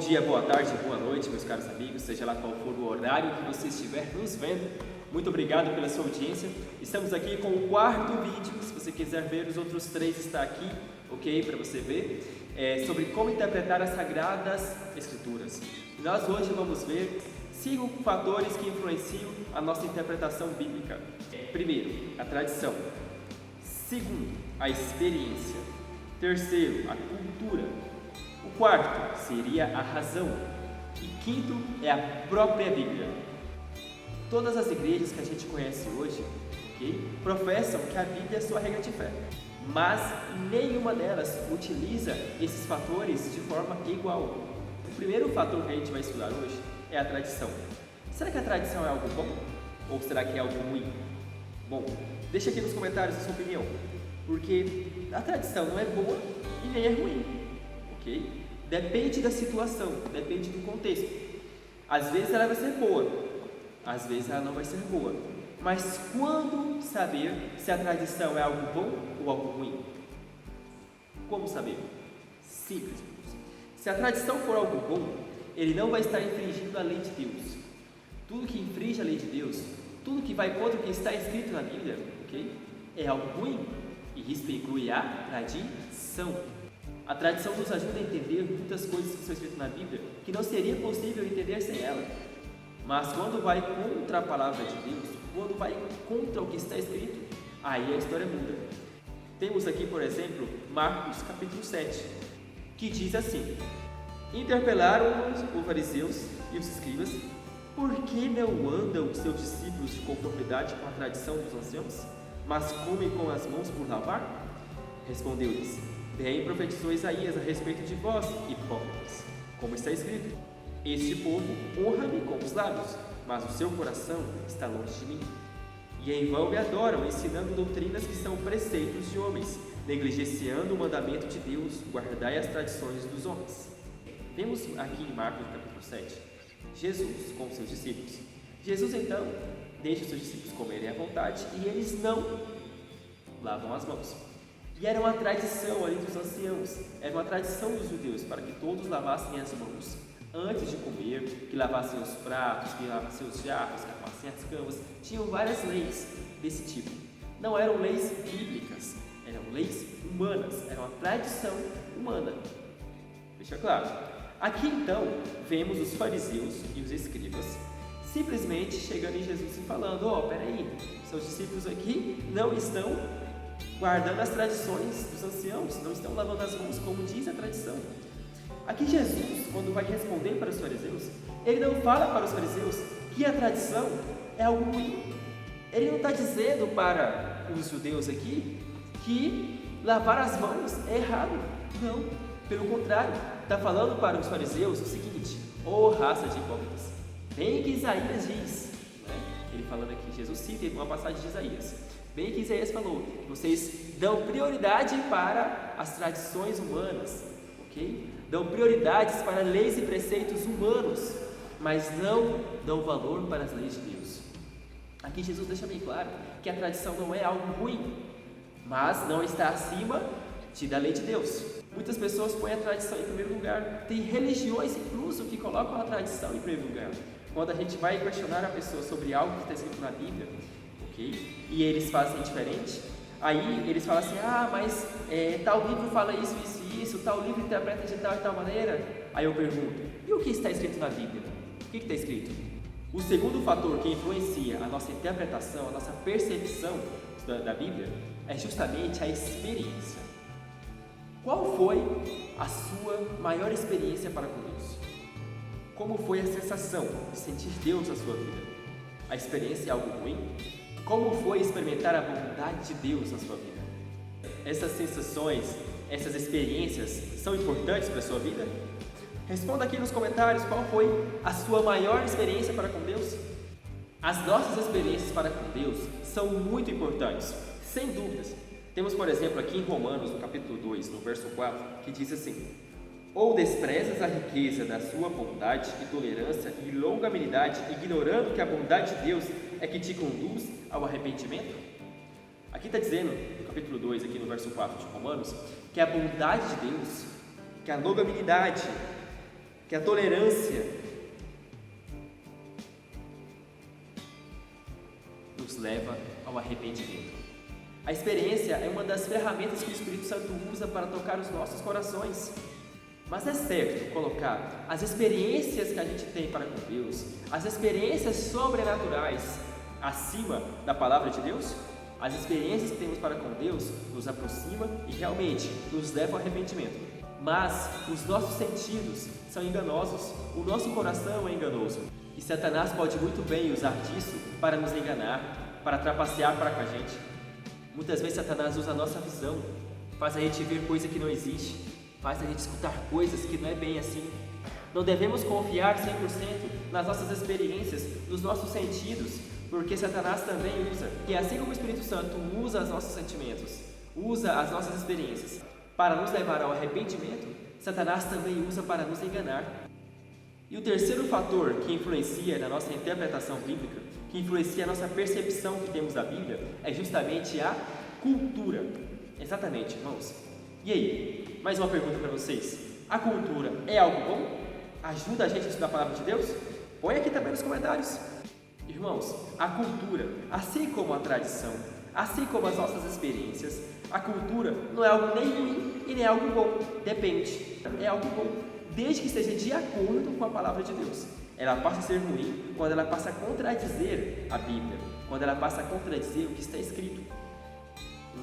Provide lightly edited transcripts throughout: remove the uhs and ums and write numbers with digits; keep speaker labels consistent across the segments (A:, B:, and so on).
A: dia, boa tarde, boa noite, meus caros amigos, seja lá qual for o horário que você estiver nos vendo. Muito obrigado pela sua audiência. Estamos aqui com o quarto vídeo. Se você quiser ver, os outros 3 está aqui, ok? Para você ver, sobre como interpretar as Sagradas Escrituras. E nós hoje vamos ver 5 fatores que influenciam a nossa interpretação bíblica. Primeiro, a tradição. Segundo, a experiência. Terceiro, a cultura. O quarto seria a razão. E quinto é a própria Bíblia. Todas as igrejas que a gente conhece hoje, okay, professam que a Bíblia é sua regra de fé, mas nenhuma delas utiliza esses fatores de forma igual. O primeiro fator que a gente vai estudar hoje é a tradição. Será que a tradição é algo bom? Ou será que é algo ruim? Bom, deixa aqui nos comentários a sua opinião, porque a tradição não é boa e nem é ruim, ok? Depende da situação, depende do contexto. Às vezes ela vai ser boa, às vezes ela não vai ser boa. Mas quando saber se a tradição é algo bom ou algo ruim? Como saber? Simples. Se a tradição for algo bom, ele não vai estar infringindo a lei de Deus. Tudo que infringe a lei de Deus, tudo que vai contra o que está escrito na Bíblia, ok? É algo ruim. E isso inclui a tradição. A tradição nos ajuda a entender muitas coisas que são escritas na Bíblia que não seria possível entender sem ela. Mas quando vai contra a palavra de Deus, quando vai contra o que está escrito, aí a história muda. Temos aqui, por exemplo, Marcos capítulo 7, que diz assim: interpelaram os fariseus e os escribas, por que não andam os seus discípulos de conformidade com a tradição dos anciãos, mas comem com as mãos por lavar? Respondeu-lhes: bem profetizou Isaías a respeito de vós, hipócritas, como está escrito: este povo honra-me com os lábios, mas o seu coração está longe de mim. E em vão me adoram, ensinando doutrinas que são preceitos de homens, negligenciando o mandamento de Deus, guardai as tradições dos homens. Vemos aqui em Marcos capítulo 7, Jesus com os seus discípulos. Jesus então deixa os seus discípulos comerem à vontade e eles não lavam as mãos. E era uma tradição ali dos anciãos, era uma tradição dos judeus para que todos lavassem as mãos antes de comer, que lavassem os pratos, que lavassem os jarros, que lavassem as camas. Tinham várias leis desse tipo. Não eram leis bíblicas, eram leis humanas, era uma tradição humana. Deixa claro. Aqui então vemos os fariseus e os escribas simplesmente chegando em Jesus e falando: peraí, seus discípulos aqui não estão guardando as tradições dos anciãos, não estão lavando as mãos como diz a tradição. Aqui Jesus, quando vai responder para os fariseus, ele não fala para os fariseus que a tradição é algo ruim. Ele não está dizendo para os judeus aqui que lavar as mãos é errado. Não, pelo contrário, está falando para os fariseus o seguinte: raça de hipócritas, bem que Isaías diz, ele falando aqui, Jesus cita uma passagem de Isaías, bem que Isaías falou, vocês dão prioridade para as tradições humanas, ok? Dão prioridades para leis e preceitos humanos, mas não dão valor para as leis de Deus. Aqui Jesus deixa bem claro que a tradição não é algo ruim, mas não está acima da lei de Deus. Muitas pessoas põem a tradição em primeiro lugar. Tem religiões, incluso, que colocam a tradição em primeiro lugar. Quando a gente vai questionar a pessoa sobre algo que está escrito na Bíblia, ok? E eles fazem diferente, aí eles falam assim: mas tal livro fala isso, isso e isso, tal livro interpreta de tal e tal maneira. Aí eu pergunto: e o que está escrito na Bíblia? O que está escrito? O segundo fator que influencia a nossa interpretação, a nossa percepção da Bíblia, é justamente a experiência. Qual foi a sua maior experiência para com Deus? Como foi a sensação de sentir Deus na sua vida? A experiência é algo ruim? Como foi experimentar a bondade de Deus na sua vida? Essas sensações, essas experiências são importantes para a sua vida? Responda aqui nos comentários qual foi a sua maior experiência para com Deus. As nossas experiências para com Deus são muito importantes, sem dúvidas. Temos, por exemplo, aqui em Romanos, no capítulo 2, no verso 4, que diz assim: ou desprezas a riqueza da sua bondade e tolerância e longanimidade, ignorando que a bondade de Deus é que te conduz ao arrependimento? Aqui está dizendo, no capítulo 2, aqui no verso 4 de Romanos, que a bondade de Deus, que a longanimidade, que a tolerância nos leva ao arrependimento. A experiência é uma das ferramentas que o Espírito Santo usa para tocar os nossos corações. Mas é certo colocar as experiências que a gente tem para com Deus, as experiências sobrenaturais, acima da palavra de Deus? As experiências que temos para com Deus nos aproximam e realmente nos levam ao arrependimento. Mas os nossos sentidos são enganosos, o nosso coração é enganoso. E Satanás pode muito bem usar disso para nos enganar, para trapacear para com a gente. Muitas vezes Satanás usa a nossa visão, faz a gente ver coisa que não existe, faz a gente escutar coisas que não é bem assim. Não devemos confiar 100% nas nossas experiências, nos nossos sentidos, porque Satanás também usa, que assim como o Espírito Santo usa os nossos sentimentos, usa as nossas experiências para nos levar ao arrependimento, Satanás também usa para nos enganar. E o terceiro fator que influencia na nossa interpretação bíblica, que influencia a nossa percepção que temos da Bíblia, é justamente a cultura. Exatamente, irmãos. E aí, mais uma pergunta para vocês. A cultura é algo bom? Ajuda a gente a estudar a palavra de Deus? Põe aqui também nos comentários. Irmãos, a cultura, assim como a tradição, assim como as nossas experiências, a cultura não é algo nem ruim e nem algo bom. Depende. É algo bom, desde que esteja de acordo com a palavra de Deus. Ela passa a ser ruim quando ela passa a contradizer a Bíblia, quando ela passa a contradizer o que está escrito.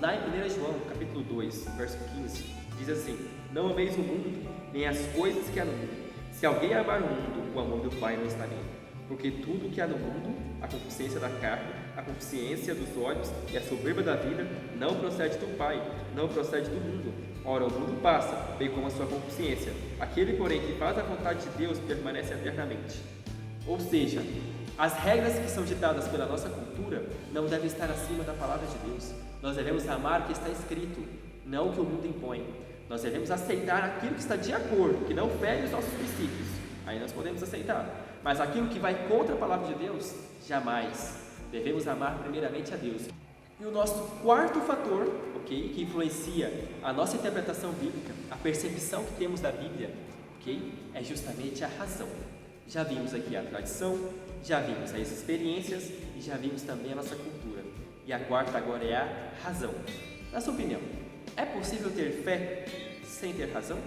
A: Lá em 1 João, capítulo 2, verso 15, diz assim: não ameis o mundo, nem as coisas que há no mundo. Se alguém amar o mundo, o amor do Pai não está nele. Porque tudo que há no mundo, a concupiscência da carne, a concupiscência dos olhos e a soberba da vida, não procede do Pai, não procede do mundo. Ora, o mundo passa, bem como a sua concupiscência. Aquele, porém, que faz a vontade de Deus permanece eternamente. Ou seja, as regras que são ditadas pela nossa cultura não devem estar acima da palavra de Deus. Nós devemos amar o que está escrito, não o que o mundo impõe. Nós devemos aceitar aquilo que está de acordo, que não fere os nossos princípios. Aí nós podemos aceitar. Mas aquilo que vai contra a palavra de Deus, jamais. Devemos amar primeiramente a Deus. E o nosso quarto fator, ok, que influencia a nossa interpretação bíblica, a percepção que temos da Bíblia, ok, é justamente a razão. Já vimos aqui a tradição, já vimos as experiências e já vimos também a nossa cultura. E a quarta agora é a razão. Na sua opinião, é possível ter fé sem ter razão?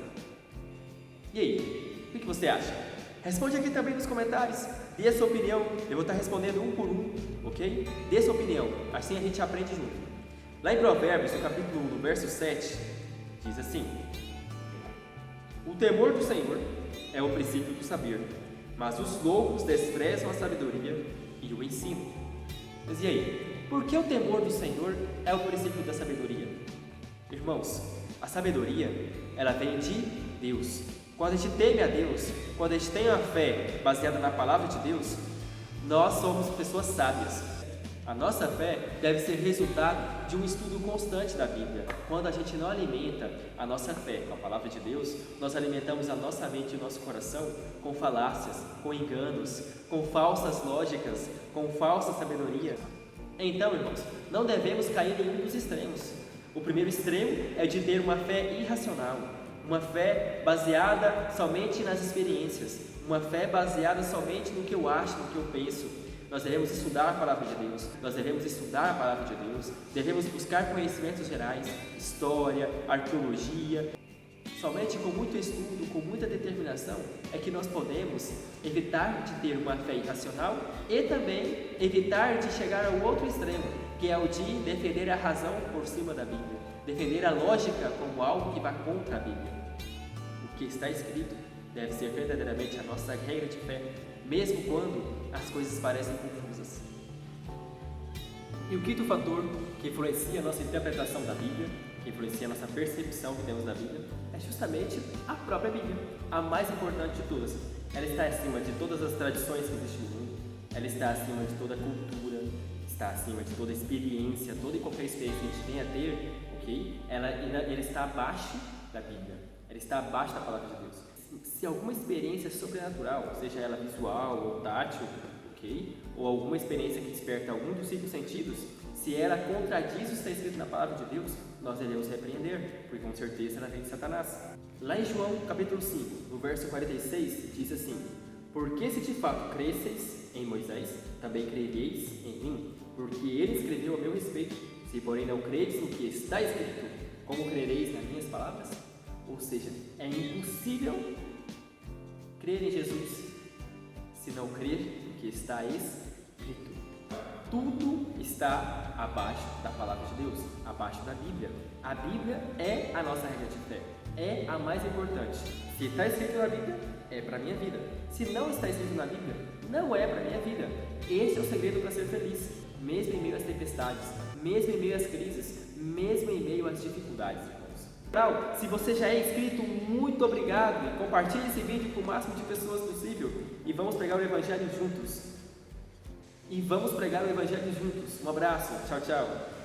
A: E aí, o que você acha? Responde aqui também nos comentários, dê a sua opinião, eu vou estar respondendo um por um, ok? Dê a sua opinião, assim a gente aprende junto. Lá em Provérbios, no capítulo 1, no verso 7, diz assim: o temor do Senhor é o princípio do saber, mas os loucos desprezam a sabedoria e o ensino. Mas e aí, por que o temor do Senhor é o princípio da sabedoria? Irmãos, a sabedoria, ela vem de Deus. Quando a gente teme a Deus, quando a gente tem uma fé baseada na palavra de Deus, nós somos pessoas sábias. A nossa fé deve ser resultado de um estudo constante da Bíblia. Quando a gente não alimenta a nossa fé com a palavra de Deus, nós alimentamos a nossa mente e o nosso coração com falácias, com enganos, com falsas lógicas, com falsa sabedoria. Então, irmãos, não devemos cair em um dos extremos. O primeiro extremo é de ter uma fé irracional, uma fé baseada somente nas experiências, uma fé baseada somente no que eu acho, no que eu penso. Nós devemos estudar a palavra de Deus, nós devemos estudar a palavra de Deus, devemos buscar conhecimentos gerais, história, arqueologia. Somente com muito estudo, com muita determinação, é que nós podemos evitar de ter uma fé irracional e também evitar de chegar ao outro extremo, que é o de defender a razão por cima da Bíblia, defender a lógica como algo que vai contra a Bíblia. O que está escrito deve ser verdadeiramente a nossa regra de fé, mesmo quando as coisas parecem confusas. E o quinto fator que influencia a nossa interpretação da Bíblia, que influencia a nossa percepção que temos da Bíblia, é justamente a própria Bíblia, a mais importante de todas. Ela está acima de todas as tradições que existem no mundo, ela está acima de toda cultura, está acima de toda experiência, toda e qualquer experiência que a gente venha a ter, ok? Ela está abaixo da Bíblia, ela está abaixo da palavra de Deus. Se alguma experiência sobrenatural, seja ela visual ou tátil, ok? Ou alguma experiência que desperta algum dos 5 sentidos, se ela contradiz o que está escrito na palavra de Deus, nós devemos repreender, porque com certeza ela vem de Satanás. Lá em João, capítulo 5, no verso 46 diz assim: porque se de fato cresceis em Moisés, também crereis em mim, porque ele escreveu a meu respeito. Se porém não credes no que está escrito, como crereis nas minhas palavras? Ou seja, é impossível crer em Jesus se não crer no que está escrito. Tudo está abaixo da palavra de Deus, abaixo da Bíblia. A Bíblia é a nossa regra de fé, é a mais importante. Se está escrito na Bíblia, é para a minha vida. Se não está escrito na Bíblia, não é para a minha vida. Esse é o segredo para ser feliz, mesmo em meio às tempestades, mesmo em meio às crises, mesmo em meio às dificuldades, irmãos. Se você já é inscrito, muito obrigado. Compartilhe esse vídeo com o máximo de pessoas possível e vamos pregar o Evangelho juntos. Um abraço. Tchau, tchau.